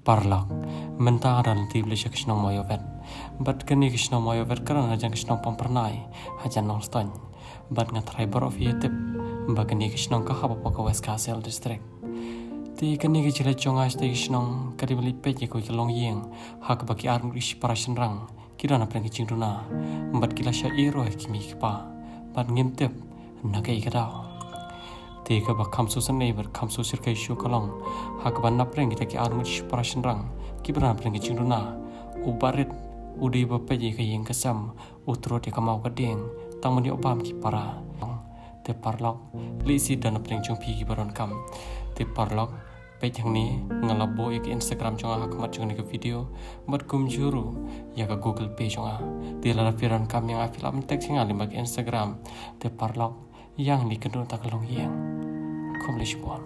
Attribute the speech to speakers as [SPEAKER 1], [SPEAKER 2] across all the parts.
[SPEAKER 1] Parlak, mentang dan tibli siya kisnong moyovet. Bat kani kisnong moyovet karena hajan kisnong pampernai, hajan nong stony. Bat ngatrai borok fietip, bat kani kisnong kahapa ka West Castle District. Ti kani kicile chonga sta kisnong kadibali peje ko kilong yeng, hak baki arung ish parasyan rang, kira na preng kicing duna. Bat kila siya iro kimi kipa, bat ngimtip, nakai kadao. Tiga bah kamsu seneiber kamsu sirkai shu kalong hak ban napreng kita ki arung ish parasyan rang kibran napreng ki cingduna ubarit udi bapeji ka yeng kesam utro ti kamau kadeng tang mani obam ki para te parlak lisi dan napreng chung pi ki baron kam te parlak pej hang ni ngalabo ik Instagram chonga hak mat chung ni ke video mat kum juru ya ka Google Pay chonga te lara piran kam yang afilam tek singa limba ki Instagram te parlak yang ni kedua tak kalong yang kom Lisbon.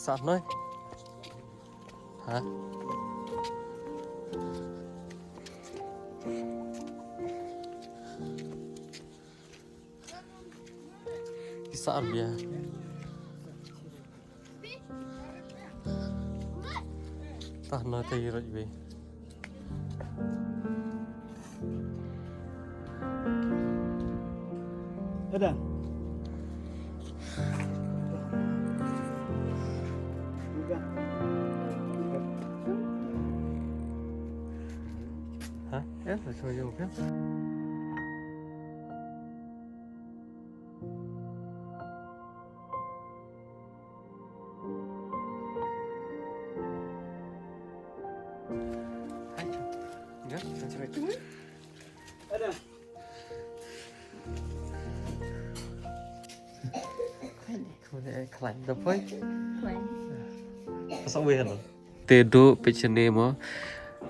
[SPEAKER 1] Saat noi, hả? Saat dia. Tah noi tay roj be.
[SPEAKER 2] Ada.
[SPEAKER 1] Hả? Yes, I show you, okay? Hi. Yeah, that's right.
[SPEAKER 2] Ada.
[SPEAKER 1] Kemudian kelain dapat. Pasal weh lo. Tedo pecene mo.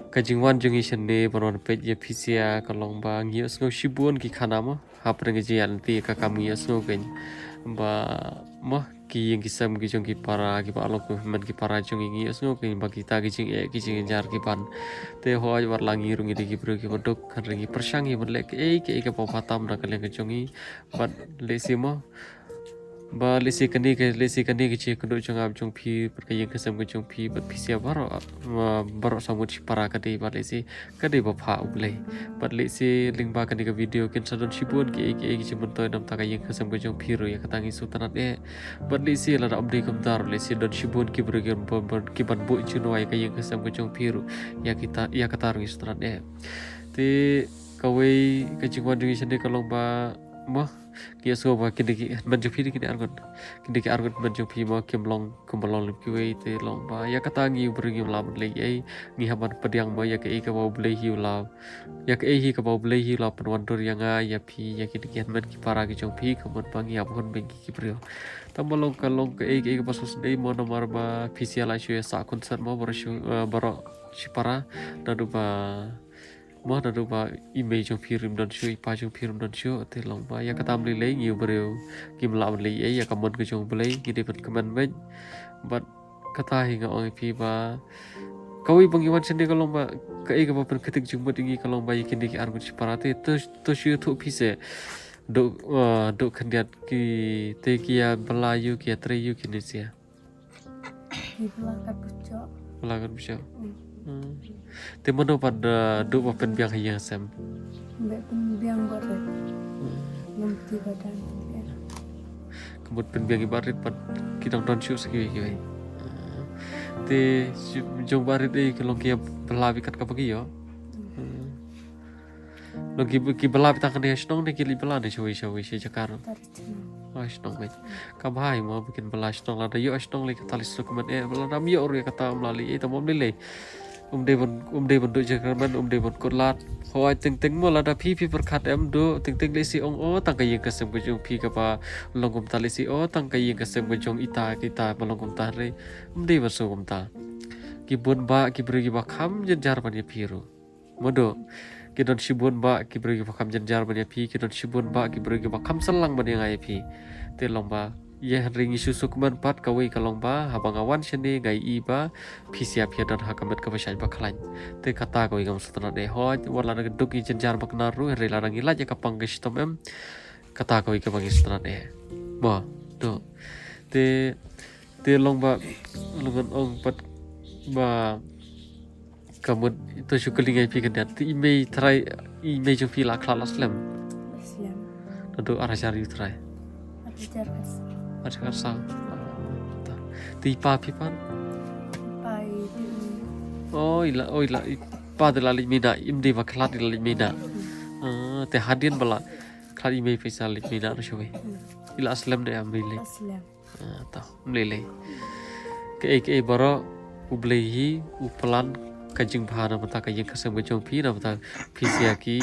[SPEAKER 1] Kajingwan jungi sene baron pej ya pisia kalong ba ngios ngo shibun ki khana mo hapre ngi jian ti ka kam ngios ngo ken ba mo ki yang kisam ki jong ki para ki ba lok men ki para jong ngios ngo ken ba kita ki jing jar ki pan te ho war langi rungi di ki bro ki bodok kan ringi persangi berlek ke pa patam na kaleng ki jongi bat lesimo ba lesi kani ke che kudo jong ab jong phi per kayeng kesam ke jong phi bat phisia baro samut para kadi ba lesi kadi ba pha ublei bat lesi ling ba kani ke video ken sadon shibun ke chimun toy dam ta kayeng kesam ke jong phi ro ya katangi sutanat bat lesi la abdi kamdar lesi don shibun ki bro ki ban bu chunwai kayeng kesam ke jong phi ro ya kita ya katar ngi sutanat te kawai kajingwan dungi sende kalong ba mah kia so ba kini banjung phi kini argon banjung phi ma kemlong kiwe te long ba ya katangi beringi lam le ai ni haban pediang ma ya ke ka ba blei hi la ya ke hi ka ba blei hi la panwan tor yang ya phi ya kini kian man ki para ki jong phi kamon bangi ya bon bengi ki brio tambalong kalong ke ka basus dei mo nomor ba phi la shu ya sa konser mo baro para dadu ba mo dadu ba image jong phirim don shu pa jong phirim don shu te long ba ya katam le ngiu breu kim lam le ya kamon ke jong blei ki de kaman ben but kata hinga ong phi ba kawi bangiwan sende kalong ba ka ba pen ketik jong dingi kalong ba yakin ki argut parate to shu thu phi se do khandiat ki te kia belayu kia treyu kini sia belakan bujo te mono pada do pa pen biang hiya sam
[SPEAKER 3] Mbak pembiang barat nanti badan
[SPEAKER 1] kemud pen biang ibarit pad kidang don shu segi kiwe te jong barit kalong kia belawi kat ka bagi yo lo ki belawi tak kan snong ne ki li bela ne showi jakar snong me ka bhai mo bikin bela snong la da yo snong le ka talis dokumen bela ram yo ru kata melalui tamam le umde bon do jakraman umde bon kolat hoi ting mo lada phi perkhat em do ting lesi ong o tang ka yeng kasem ko jong phi ka pa longum ta lesi o tang ka yeng kasem ko jong ita kita malongum ta re umde ba so gum ta ki bon ba ki bri ba kham jar ban ye phiru modo ki don shibun ba ki bri ba kham jar ban ye phi ki don shibun ba ki bri ba kham salang ban ye ngai phi te long ba ye ring isu sukman pat ka wei ka long ba habang awan shene gai i ba phi sia phia dan hakamet ka basai ba khlain te kata ko igam sutana de ho wala na duk i jar ba kana ru re la rangi la ja ka pangis tom em kata ko igam bangis sutana de ba do te long ba longan ong pat ba kamut itu syukuli ngai pi kedat ti ime try ime jo pi la khala slam
[SPEAKER 3] Islam.
[SPEAKER 1] do arah jari try
[SPEAKER 3] Ada jarkas.
[SPEAKER 1] arah sa ti pa pi pan
[SPEAKER 3] Pai.
[SPEAKER 1] oi la pa de la limina imdi va khala de la limina te hadian bala khala ime pi sa limina no showe ila aslam de amrile
[SPEAKER 3] Islam.
[SPEAKER 1] ta mlele ke baro ublehi upalan kajing bahana mata kajing kasem gajong pi na mata pisiaki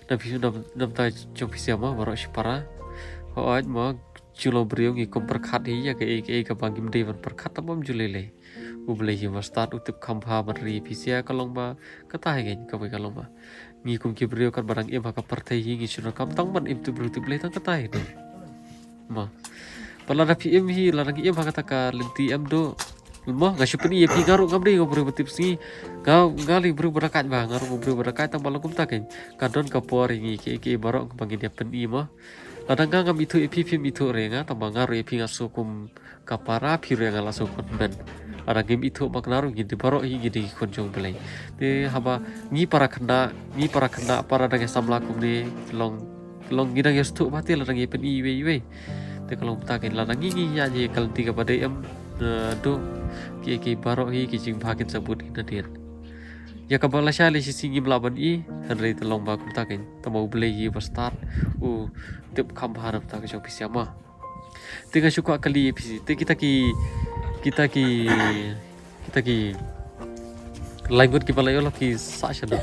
[SPEAKER 1] na pi na mata jong pisiama baro shipara hoaj ma chulo brio ngi kom perkhat hi ya ke bangim devan perkhat tamam julele ublehi wastat utip khampa bari pisia kalong ba kata gen ka bai kalong ba ngi kum ki brio kan barang em ka parthai hi ngi chuno kam tang ban im tu bru tu ble tang kata he ma pala na pi em hi la ngi em kata ka lenti em do mo ga shupni ye pi garu gamri go bru betip si gali bru berakat ba ngaru bru berakat tang balong kum ta ken kadon ka por ngi ke barok bangin dia pen i mo ladang ngam itu ipim itu renga tambah ngaru ipi ngasukum kapara piru yang ala sukun ben ada game itu maknaru gitu baru gini kunjung belai de haba ngi para kena para dengan samlakum ni long gidang yastu mati ladang ipen iwe de kalau takin ladang ngi ya je kalau tiga pada em do ki baru ki jing bakin sebut ini ya kabala shali si singi melaban i henry telong ba kum takin tamau belai yi start tip kam harap tak jong pisiama tengah suka kali pisi te kita ki langut ki palai olah ki sa shada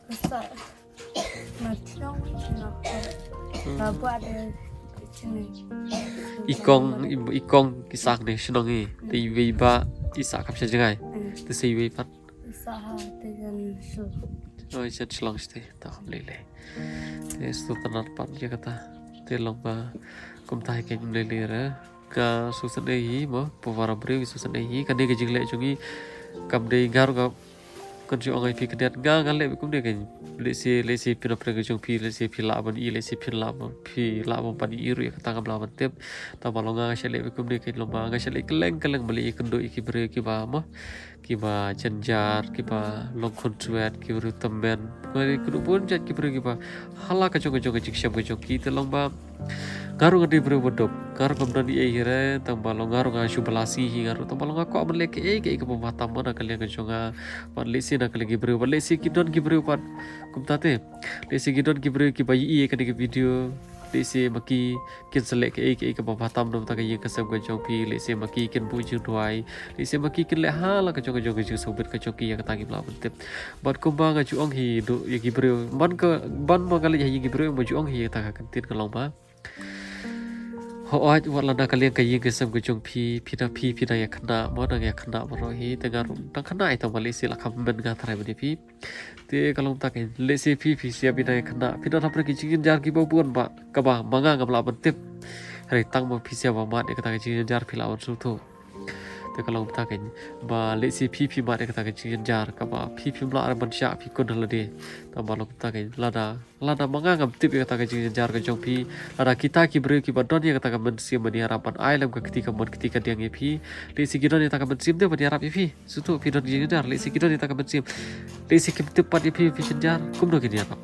[SPEAKER 3] Besar. Macam nak. Babu ada sini.
[SPEAKER 1] ikong kisak ne shnong e te wei ba isa kap sha jangai te sei wei pat
[SPEAKER 3] Usaha dengan su.
[SPEAKER 1] oi chat shlong ste ta lele te stu tanar pat je kata te long ba kum tai ke lele ra ka su sa dei mo powara bre su sa dei ka de ke jingle chungi kam de gar ga kan ju angai pi kedat ga le kum de ke lesi pina prega jong pi lesi pi la ban i lesi pi la ban pan i ru ka ta kam la ban tep ta balonga shale kum de ke lomba ga shale keleng beli kendo iki bre ki ba mo ki ba janjar ki ba long konsuat ki ru temben ko ku pun jat ki bre ki ba hala ka jong jik syam jong ki te lomba garu ngadi bre bodok garu kamdan di akhire tang balong garu ga syubalasi hi garu tang balong ko amen leke ke pematam mana kalian ka jonga pan lesi na kali ki bre pan lesi ki don ki bre pan kum tate lesi ki don ki bre ki bayi i ka video lesi maki kin selek ke pematam dom ta ka ye ka sam ka jong pi lesi maki kin bu ju duai lesi maki kin le hala ka jong ju sobet ka joki ya ka tangi bla tep bat kumba ga ju ong hi do ye ki bre ban ma kali ye ki bre mo ju ong hi ta ka tin ka long ba hoaj wala na kalian kayi gesam gejong pi na ya kena mana ya kena marohi tengah tang kena itu malisi lah kamu ben ngatrai bani pi te kalau tak lesi pi siap na ya kena pina na pergi cingin jar ki babuan ba kaba manga ngam la bentip hari tang mo pi siap ma de kata cingin jar pi lawan sutu te kalau tak ba lesi pi ma de kata cingin jar kaba pi mla ban sya pi kon halade tambah lo tak lada manga ngam tip kata cingin jar ke jong pi ada kita ki bre ki badon ya kata men sim mani harapan ai lam ketika dia ngepi lesi gidon ya tak men sim de mani harap pi sutu pi don cingin jar lesi gidon ya tak men sim lesi kim tip pat pi jar kum do ki harap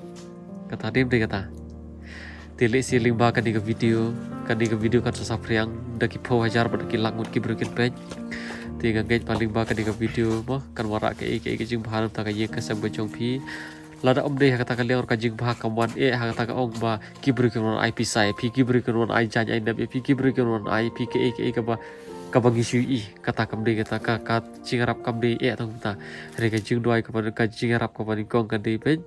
[SPEAKER 1] kata dem de kata tele si limba kan di video kan sasapriang daki po hajar pada ki langut ki brukin page tiga gate paling ba kan di video mo kan warak ke jing bahan ta ka ye kasam bejong pi lada om de kata kalian or ka jing bah kamwan kata ka ong ba ki brukin on IP sai pi ki brukin on ai jan ai nabi pi ki brukin on ai pi ke ka ba kabangi sui kata kamde kata ka cingarap kamde tu ta rega jing doi kapan ka cingarap kapan kong kande pen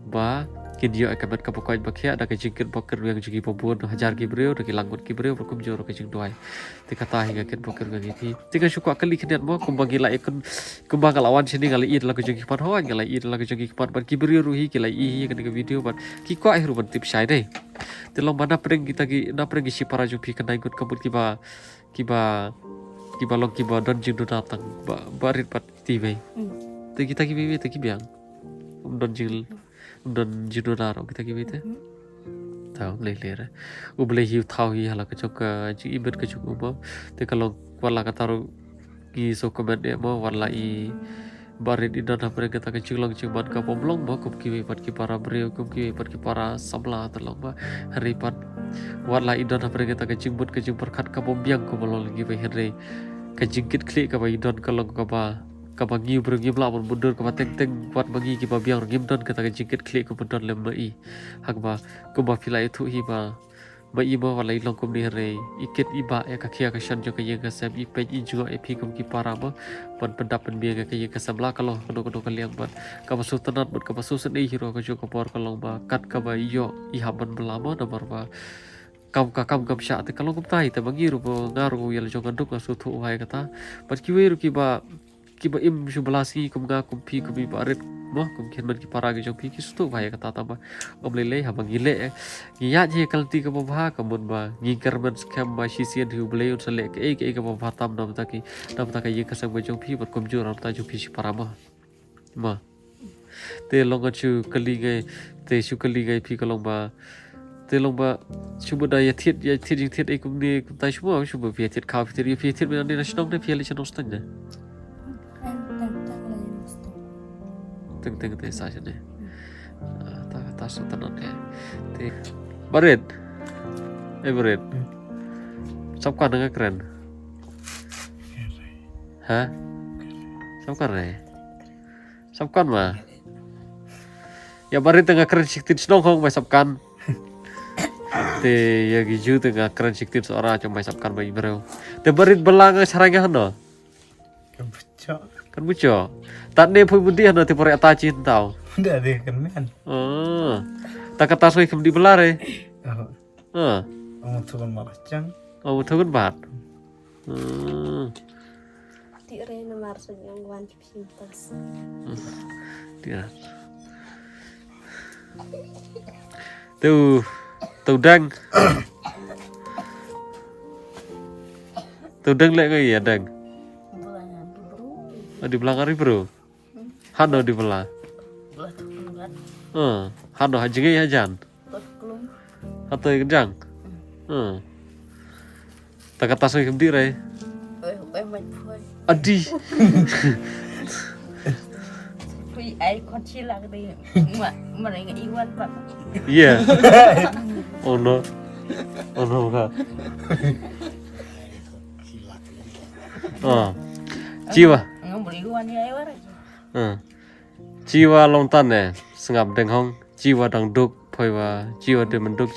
[SPEAKER 1] ba kidio akabat kapokoi bakhya da ka jingkit boker yang jigi pobon hajar ki breu da ki langgut ki breu rokum jor ka jing doi te kata hinga kit boker ga ti tika syukur kali kiniat mo kumbang la ikun kumbang kalawan sini kala id la ka jing pat hoan kala id la ka jing pat ban ki breu ruhi kala i ka video ban ki ko ai ruban tip sai dei te long mana preng kita ki na preng si para jupi kanai gut kabut kiba long kiba don jing do datang barit pat tibe te kita ki bebe te ki biang don jing don jing do daro kita ki bete tahu le uble hiu thau hi hala ka chok ji ibet ka chok mo te kalau wala ka taru ki so comment de mo wala i barit idan hapre kita ka chilong chimban ka poblong mo kup ki pat ki para breu kup ki pat ki para sabla talong ba hari pat wala idan hapre kita ka chimbut ka jing perkhat ka bombiang ko bolong lagi ba hari ka jingkit klik ka ba idan kalong ka ba ngiu berngim la mon mundur ka ba teng buat bagi ki ba biang ngim don ka jingkit klik ko don le mai hak ba ko ba filai thu hi ba mai ba wala ilong kum ni hari iket iba ya ka khia ka shan jo ka yeng ka sam i pe i jo e phi kum ki para ba pan pendap pen biang ka yeng ka sabla kalau kono ka liang ban ka ba su tanat ban ka ba su sen hero ka jo ka por kalong ba kat ka ba yo i haban belama na bar ba kam sya te kalau kum tai te bangi ru bo ngaru yel jo nganduk ka su thu hai kata pat ki we ru ki ba im su belasi kum ga kum phi kum ba ret mo kum khen ban ki para ki jo phi ki su thu hai kata ta ba om le ha bangi le ya je kalti ka ba ka mun ba ngi karban skam ba shi sian hu ble un sale ke ka ba tam nam ta ka ye ka sang ba jo phi bat kum jo ram ta jo phi si para ma te long chu kali gai te su kali gai phi ka long ba te long ba chubu da ya thiet ai kum ni kum tai chubu chubu phi thiet kha phi thiet me ni national ne phi le chano stan ne teng te sa ne ta so tan ne te baret sab kan nga keren ha sab kan re sab kan ma ya baret tengah keren siktin snong hong mai sab kan te ya giju tengah keren siktin seorang cuma mai sab kan bai breu te baret belang saranga hano kan buco tak ne pui budi hano te pore ata chin tau
[SPEAKER 2] Ndak deh kan men.
[SPEAKER 1] Tak kata soi kem di belare
[SPEAKER 2] Ông thu con mặc trắng.
[SPEAKER 1] Oh thu kan bat
[SPEAKER 3] Di rena marso yang wan pintas.
[SPEAKER 1] dia tu dang le cái gì dang di belah kari bro hano di belah hano hajingi hajan atau kejang tak kata soi kem di re adi
[SPEAKER 3] Vì ai con chi là cái mà lại nghĩ quan vật.
[SPEAKER 1] yeah oh no ka jiwa
[SPEAKER 3] Ngom beli quan như ấy quá.
[SPEAKER 1] jiwa long tan ne sengap deng hong jiwa dang duk phoi wa jiwa de menduk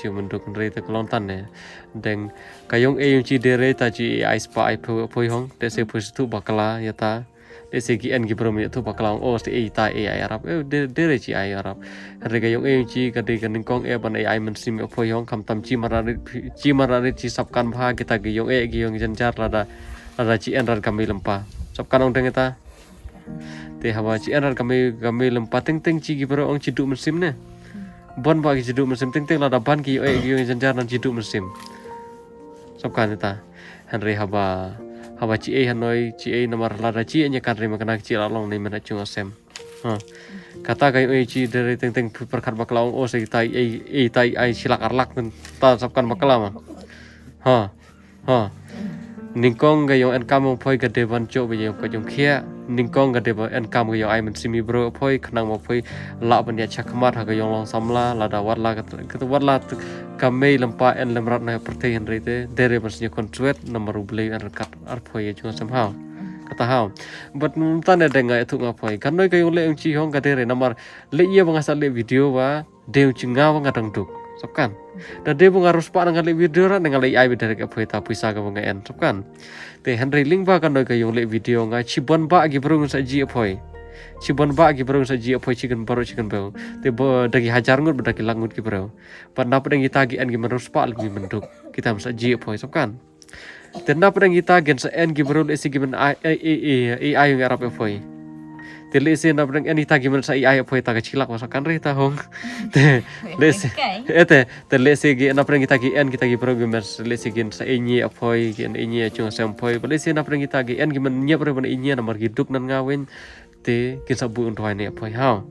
[SPEAKER 1] re ta long tan ne deng kayong e yung chi de re ta chi ai spa ai phoi hong de se phoi tu bakala ya ta de se ki en ki prom ya tu bakala o se e ta e ai arab de re chi ai arab re kayong e yung chi ka de kan kong e ban ai men sim phoi hong kam tam chi marari chi sapkan bha kita ki yung janjar lada chi en ran kami lempa sapkan ong deng ta te hawa chi en ran kami lempa teng chi ki pro ong chi du mesim ne bon ba ki chi du mesim teng lada ban ki yung janjar nan chi du mesim sapkan ta Henry haba chi e hanoi chi e nomor lada chi nya kan rima kana chi la long ni mena chung asem kata kai oi chi dari teng perkhat bakla ong o se tai ai silak arlak ta sapkan bakla ma ningkong ga yo en kam ong phoi ga devan cho be yo ka jong khia ningkong ga devan en kam ga yo ai men simi bro phoi khnang mo phoi la ban ya chakmat ha ga yo long samla la da wat la kamei lempa en lemrat na perti Henry te dere masnya konsuet nomor ubli en rekat ar phoi chung somehow kata hau but tan ada ngai tu ngapai kan noi kayo le chi hong ka dere nomor le ia bangasa le video wa deu chinga wa ngadang duk kan dan dia bunga harus pak dengan video ran dengan AI dari ke peta pisa ke bunga en kan te Henry link ba kan do ke yung le video nga chibon ba gi berung sa ji apoi chibon ba gi berung sa ji apoi chicken baru chicken bau te bo dagi hajar ngut dagi langut ki bro pan na pedang kita gi en gi harus pak lagi menduk kita sa ji apoi kan te na pedang kita gen sa en gi berung esi gi men AI yung arab apoi lesi na breng ani tagi men sai ai apoi taga chilak masakan re ta hong te lesi te lesi gi na breng kita gi en kita gi program lesi gi sa enyi apoi gi enyi chung sam poi lesi na breng kita gi en gi men nyep re men enyi na mar gi duk nan ngawen te gi sabu un thoi ne apoi ha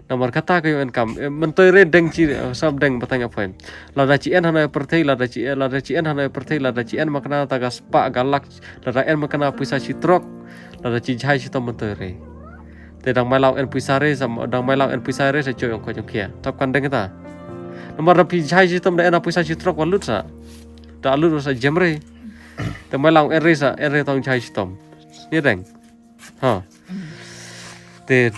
[SPEAKER 1] nomor kata kayo en kam mentoy re deng chi sab deng batang apoi la da chi en hana perthei la da chi en hana perthei la da chi en makna taga spa galak la da en makna puisa chi trok la da chi jai chi tom mentoy re te dang mai lau en puisare sam dang mai lau en puisare sa choy ko jong kia tap kan deng ta nomor rapi jai chi tom da en puisa chi trok walut sa da lut sa jemre te mai lau en re tong jai chi tom ni deng ha te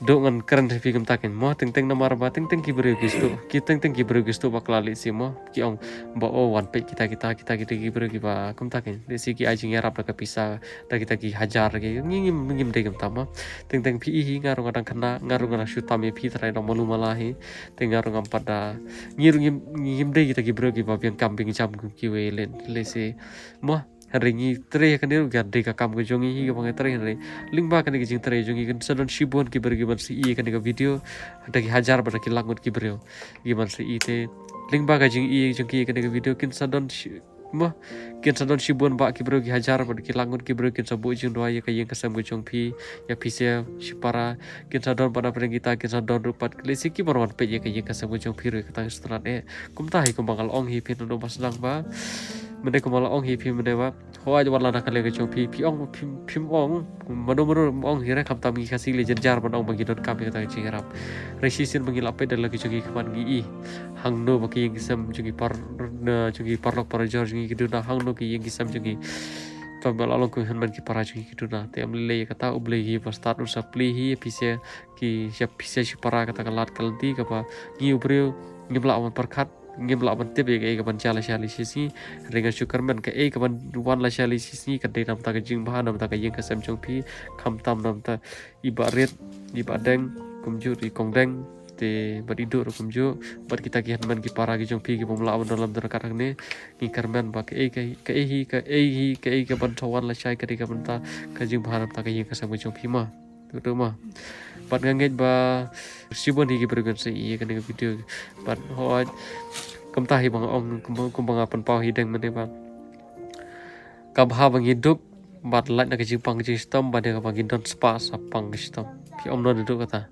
[SPEAKER 1] dengan keren TV kem takin mo ting nomor ba ting ki beri gistu ki ting ki beri gistu bakla li si mo ki ong ba o one page kita ki beri ki ba kem takin li si ki ajing yarap da pisa da kita ki hajar ki ngim de kem tama ting pi hi ngaru ngadang kena ngaru ngana syutam pi trai no malu malahi ting ngaru ngam pada ngim de kita ki beri ki ba biang kambing jam ki we le si mo ringi tre kan dia gade ka kam ko jongi hi ka tre ri lingba kan ki jing tre jongi kan sadon shibon ki bergi ban si i kan ka video ada ki hajar pada ki langut ki brio ki ban si i te lingba ka jing i jongi kan ka video kin sadon mo kin sadon shibon ba ki brio ki hajar pada ki langut ki brio kin sabu jing doa ya ka yang ka sam ko jong pi ya pi se shipara kin sadon pada pada kita kin sadon rupat klesi ki barwan pe ya ka yang ka sam ko jong pi ri ka tang strat kum tahi kum bangal ong hi pin no baslang ba mende ko mala ong hi phi mende wa ho aj wala na kale ke chong phi ong phim ong mano ong hi ra kham tam gi khasi le jar ban ong bagi dot kam ka chi garap resi sin bagi lape dal lagi chogi khaman gi i hang no baki yang sam chogi par na chogi parlok par jar gi duna hang no ki yang sam chogi pambal along ko hanman ki para chogi duna te am le kata uble hi pastat usa pli hi pise ki siap pise si para kata kalat kalti ka pa gi ubreu ngibla on parkhat ngimla ban tip ke ban chala shali sisi ringa syukarman ke ban wan la shali sisi ka de nam ta ka jing ba nam ta ka yeng ka sam chong pi kham tam nam ta iba ret iba deng kumju ri kong deng te badidu ro kumju bat kita ki hanman ki para ki jong pi ki bomla ban dalam derakat ne ki karman ba ke hi ka ban thawan la shai ka ri ka ban ta ka jing ba nam ta ka yeng ka sam chong pi ma tu ma pat nganget ba sibon hi ki bergen se i kan video pat ho kam tahi bang ong kum bang apan pau hideng mene ba ka bha bang hidup bat lat na ki pang ji stom ba de ka bang don spa sa pang stom ki om no du kata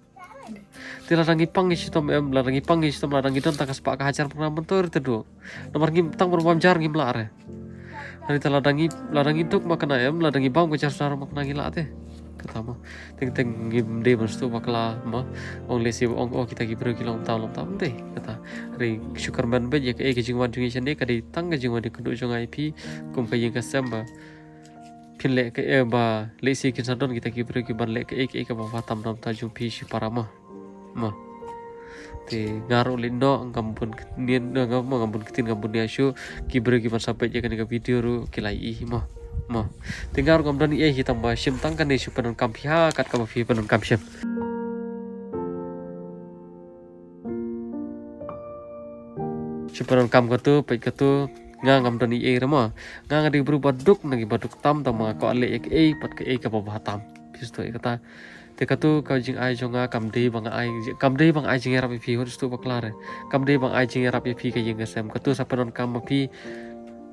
[SPEAKER 1] tila rangi pang stom em la rangi pang stom la rangi don ta ka spa ka hajar pernah mentor te do nomor ngim tang berbam jar ngim la re hari tala rangi duk makana em la rangi bang ko jar sar makna gila te kata mo ting ngim de mas tu bakla ma ong lesi ong kita gi bro kilong tam de kata ri syukarman be ya ke jingwan jungi chande ka di tang ga jingwan di kudu jong IP kum ka yeng ka samba pin le ke ba lesi kin sadon kita gi bro ki ban le ke ka ba tam nam ta jung pi si para ma te ngaro lindo ngambun nien ngambun kitin ngambun dia shu ki bro ki ban sampai je kan ka video ru kilai i ma tinggal kemudian hitam basim tangkan isu penon kampia kat kamu penon kamsiam penon kam katu pek katu ngam dan rama ngang di berubah duk nagi baduk tam ko ale pat ke ka babah tam pisto kata te katu ka jing ai jonga kam dei bang ai jing rap pi hor stu baklar kam dei bang ai jing rap pi ka jing sam katu sa penon kam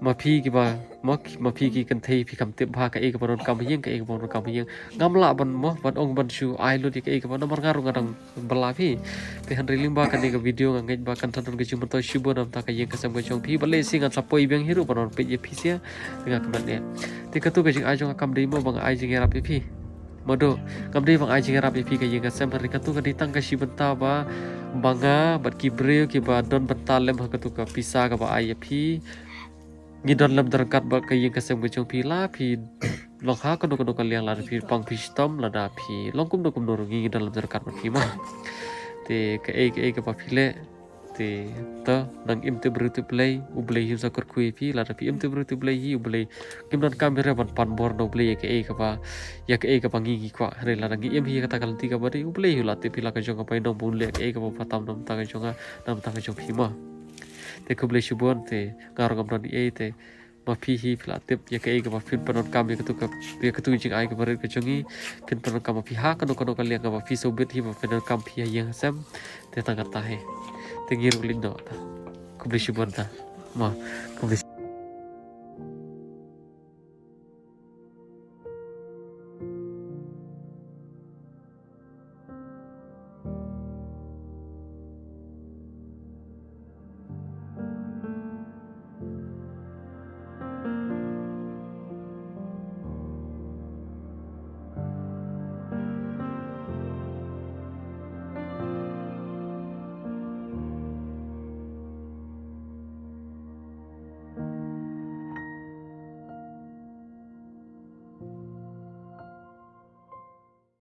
[SPEAKER 1] ma phi ki ba ma phi ki kan thei phi kam te bha ka ek baron kam yeng ka ek baron kam yeng ngamla ban mo ban ong ban shu ai lu di ka ek ban nomor ngaru ngadang bala phi te han riling ba kan ka video ngai ba kan thon ke jum to shibo nam ta ka yeng ka sam ka chong phi bale sing an sapoi beng hiru baron pe ye phi sia tengah keban ne te ka tu ka jing ai jong kam dei mo bang ai jing rap phi modo kam dei bang ai jing rap phi ka yeng ka sam ka tu ka ditang ka shibenta ba banga bat ki breu ki ba don bental lem ka tu ka pisa ka ba ai phi ngidon lam terkat ba kayeng kasem gojong pila pi long ha kono kaliang la pi pang pi stom la da pi long kum do ngi ngidon lam terkat ba pi ma te ka pa pile te ta nang im te bru te play u play him sa kor kui pi la tapi im te bru te play hi u play kim nan kamera ban pan bor no play ke e ka ba ya ke e ka bangi ki kwa re la nang im hi ka ta kal ti ka ba u play hu la te pi la ka jong pa no bun le e ka ba patam nam ta ka jong nam ta ka jong hi ma te ku play shubon te ngar gam ron e te ma pi hi pla tip ya ke ga fin panon kam ya ke tu jing ai ga bar ke chungi fin panon kam pi ha kan kan kan liang ga pi so bit hi ba panon kam pi yang sam te ta he te ngir ulin do ta ku bli shibon ta ma ku bli